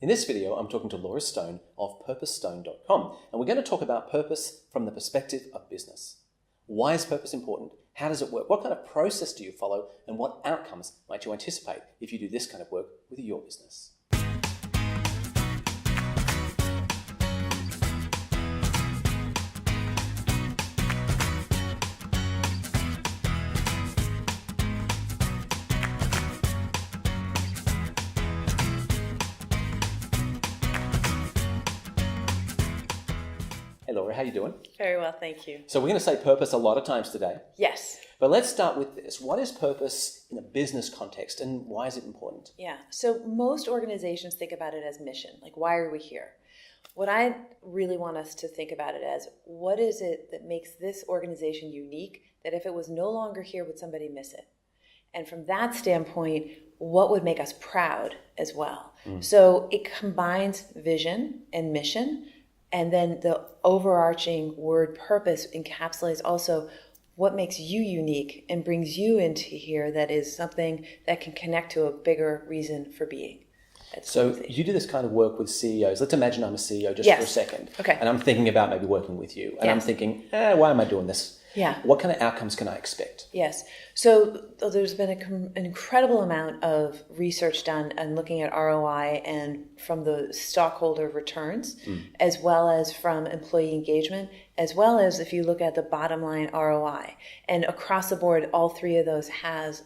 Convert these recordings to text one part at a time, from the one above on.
In this video, I'm talking to Laura Stone of purposestone.com, and we're going to talk about purpose from the perspective of business. Why is purpose important? How does it work? What kind of process do you follow? And what outcomes might you anticipate if you do this kind of work with your business? Hey Laura, how you doing? Very well, thank you. So we're going to say purpose a lot of times today. Yes. But let's start with this. What is purpose in a business context and why is it important? Yeah, so most organizations think about it as mission, like why are we here? What I really want us to think about it as, what is it that makes this organization unique that if it was no longer here, would somebody miss it? And from that standpoint, what would make us proud as well? So it combines vision and mission. And then the overarching word purpose encapsulates also what makes you unique and brings you into here that is something that can connect to a bigger reason for being. So you do this kind of work with CEOs. Let's imagine I'm a CEO just for a second. Okay. And I'm thinking about maybe working with you. And I'm thinking, why am I doing this? Yeah. What kind of outcomes can I expect? Yes. So there's been an incredible amount of research done and looking at ROI and from the stockholder returns, as well as from employee engagement, as well as if you look at the bottom line ROI. And across the board, all three of those has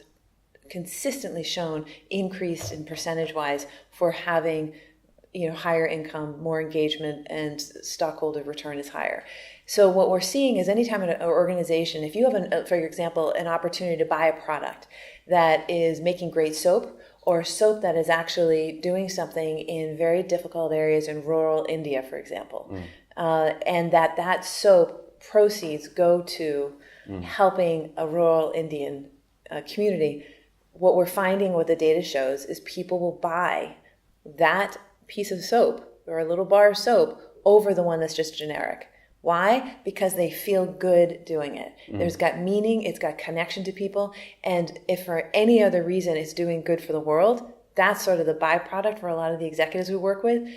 consistently shown increased in percentage-wise for having higher income, more engagement, and stockholder return is higher. So what we're seeing is anytime an organization, if you have, for example, an opportunity to buy a product that is making great soap, or soap that is actually doing something in very difficult areas in rural India, for example, and that soap proceeds go to helping a rural Indian community, what we're finding, what the data shows, is people will buy that piece of soap or a little bar of soap over the one that's just generic. Why? Because they feel good doing it. There's got meaning, it's got connection to people, and if for any other reason it's doing good for the world, that's sort of the byproduct for a lot of the executives we work with,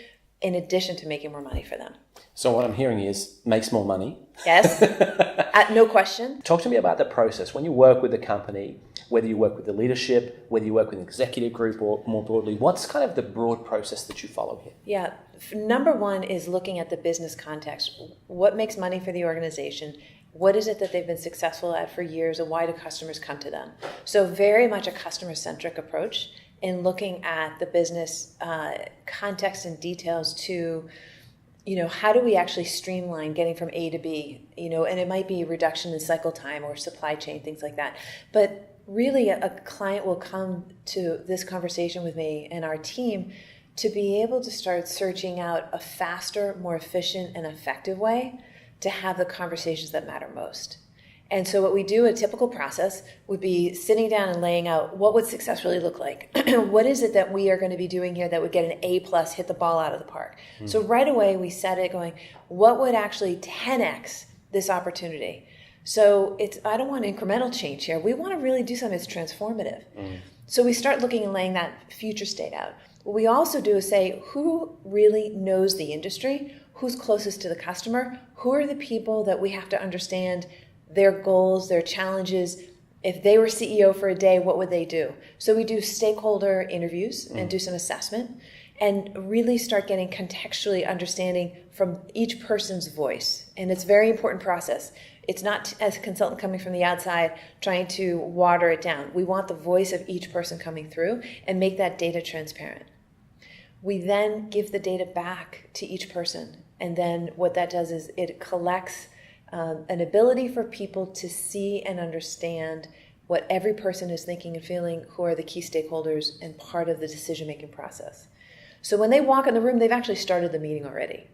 in addition to making more money for them. So what I'm hearing is makes more money. Yes, no question. Talk to me about the process. When you work with a company, whether you work with the leadership, whether you work with an executive group or more broadly, what's kind of the broad process that you follow here? Yeah, number one is looking at the business context. What makes money for the organization? What is it that they've been successful at for years, and why do customers come to them? So very much a customer-centric approach in looking at the business context and details to, how do we actually streamline getting from A to B? And it might be a reduction in cycle time or supply chain, things like that. But really, a client will come to this conversation with me and our team to be able to start searching out a faster, more efficient, and effective way to have the conversations that matter most. And so what we do, a typical process, would be sitting down and laying out what would success really look like. What is it that we are going to be doing here that would get an A+, hit the ball out of the park? So right away we set it going, what would actually 10x this opportunity? So I don't want incremental change here. We want to really do something that's transformative. So we start looking and laying that future state out. What we also do is say, who really knows the industry? Who's closest to the customer? Who are the people that we have to understand their goals, their challenges? If they were CEO for a day, what would they do? So we do stakeholder interviews and do some assessment and really start getting contextually understanding from each person's voice. And it's a very important process. It's not as a consultant coming from the outside trying to water it down. We want the voice of each person coming through and make that data transparent. We then give the data back to each person. And then what that does is it collects an ability for people to see and understand what every person is thinking and feeling, who are the key stakeholders and part of the decision-making process. So when they walk in the room, they've actually started the meeting already.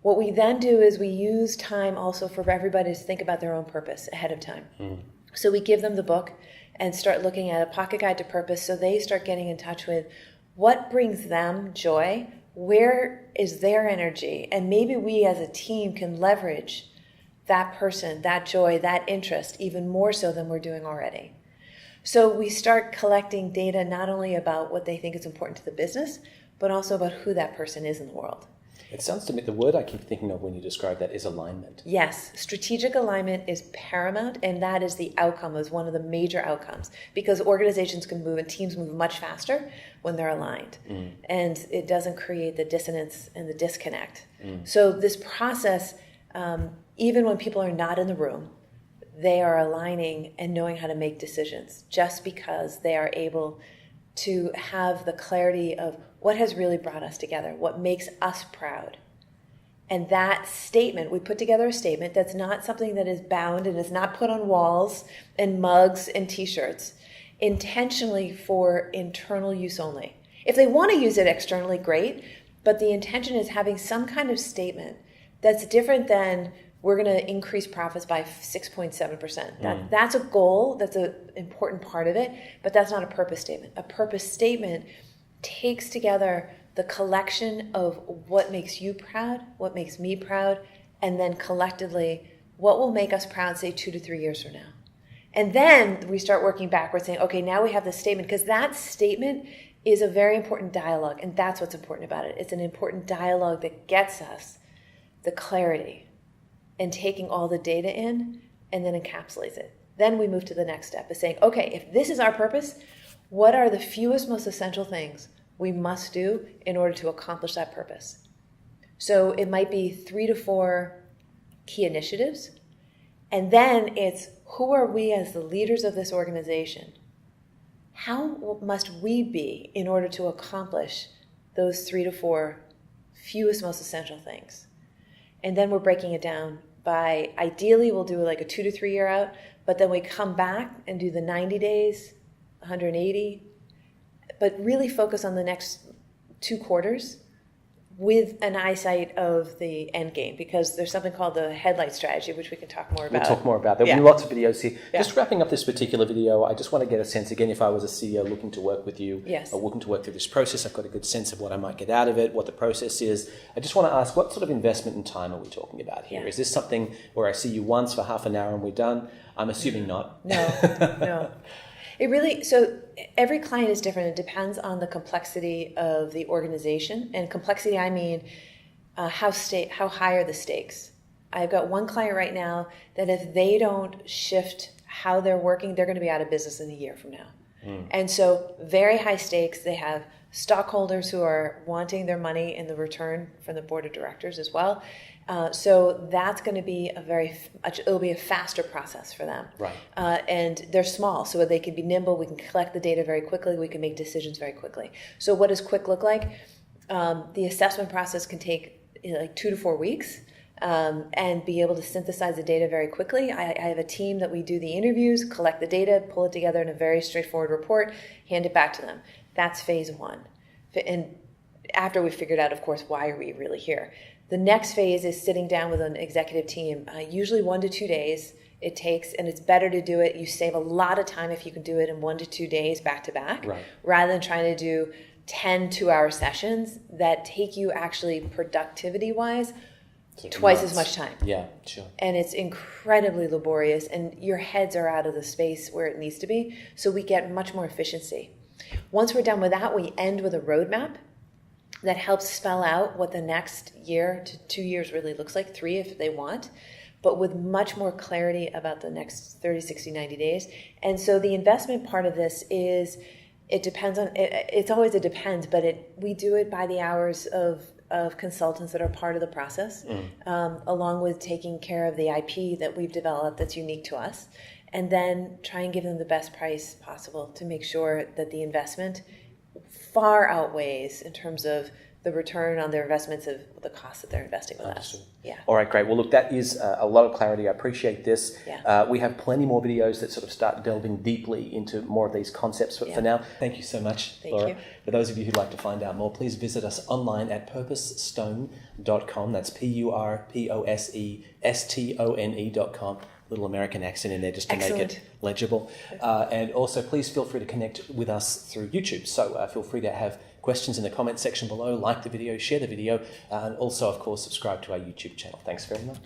What we then do is we use time also for everybody to think about their own purpose ahead of time. So we give them the book and start looking at a pocket guide to purpose, so they start getting in touch with what brings them joy, where is their energy, and maybe we as a team can leverage that person, that joy, that interest even more so than we're doing already. So we start collecting data not only about what they think is important to the business, but also about who that person is in the world. It sounds to me, the word I keep thinking of when you describe that is alignment. Yes, strategic alignment is paramount, and that is the outcome, is one of the major outcomes, because organizations can move and teams move much faster when they're aligned, and it doesn't create the dissonance and the disconnect. So this process, even when people are not in the room, they are aligning and knowing how to make decisions, just because they are able to have the clarity of what has really brought us together, what makes us proud. And that statement, we put together a statement that's not something that is bound and is not put on walls and mugs and t-shirts, intentionally for internal use only. If they want to use it externally, great, but the intention is having some kind of statement that's different than we're going to increase profits by 6.7%. That's a goal, that's an important part of it, but that's not a purpose statement. A purpose statement takes together the collection of what makes you proud, what makes me proud, and then collectively, what will make us proud, say, 2 to 3 years from now. And then we start working backwards, saying, okay, now we have this statement, because that statement is a very important dialogue, and that's what's important about it. It's an important dialogue that gets us the clarity and taking all the data in and then encapsulates it. Then we move to the next step, is saying, okay, if this is our purpose, what are the fewest, most essential things we must do in order to accomplish that purpose? So it might be 3 to 4 key initiatives. And then it's, who are we as the leaders of this organization? How must we be in order to accomplish those 3 to 4 fewest, most essential things? And then we're breaking it down by, ideally we'll do like a 2 to 3 year out, but then we come back and do the 90 days, 180, but really focus on the next 2 quarters with an eyesight of the end game, because there's something called the headlight strategy, which we can talk more about. We'll talk more about that. There'll be lots of videos here. Just wrapping up this particular video, I just want to get a sense, again, if I was a CEO looking to work with you, or looking to work through this process, I've got a good sense of what I might get out of it, what the process is. I just want to ask, what sort of investment and time are we talking about here? Is this something where I see you once for half an hour and we're done? I'm assuming not. No. It really, so every client is different. It depends on the complexity of the organization. And complexity, I mean, how high are the stakes? I've got one client right now that if they don't shift how they're working, they're going to be out of business in a year from now. And so very high stakes. They have stockholders who are wanting their money in the return from the board of directors as well. So that's going to be it'll be a faster process for them. Right. And they're small, so they can be nimble. We can collect the data very quickly. We can make decisions very quickly. So what does quick look like? The assessment process can take like 2 to 4 weeks. And be able to synthesize the data very quickly. I have a team that we do the interviews, collect the data, pull it together in a very straightforward report, hand it back to them. That's phase 1. And after we figured out, of course, why are we really here? The next phase is sitting down with an executive team, usually 1 to 2 days it takes, and it's better to do it. You save a lot of time if you can do it in 1 to 2 days back to back, rather than trying to do 10 2-hour sessions that take you actually productivity-wise twice as much time. Yeah, sure. And it's incredibly laborious, and your heads are out of the space where it needs to be, so we get much more efficiency. Once we're done with that, we end with a roadmap that helps spell out what the next year to 2 years really looks like, 3 if they want, but with much more clarity about the next 30, 60, 90 days. And so the investment part of this is, it depends on, it's always a depends, but we do it by the hours of consultants that are part of the process, along with taking care of the IP that we've developed that's unique to us, and then try and give them the best price possible to make sure that the investment far outweighs in terms of the return on their investments of the cost that they're investing with us. Yeah. All right, great. Well, look, that is a lot of clarity. I appreciate this. We have plenty more videos that sort of start delving deeply into more of these concepts. But for now, thank you so much, Laura. For those of you who'd like to find out more, please visit us online at purposestone.com. That's purposestone.com. Little American accent in there just to make it legible. And also, please feel free to connect with us through YouTube. So feel free to have questions in the comment section below, like the video, share the video, and also, of course, subscribe to our YouTube channel. Thanks very much.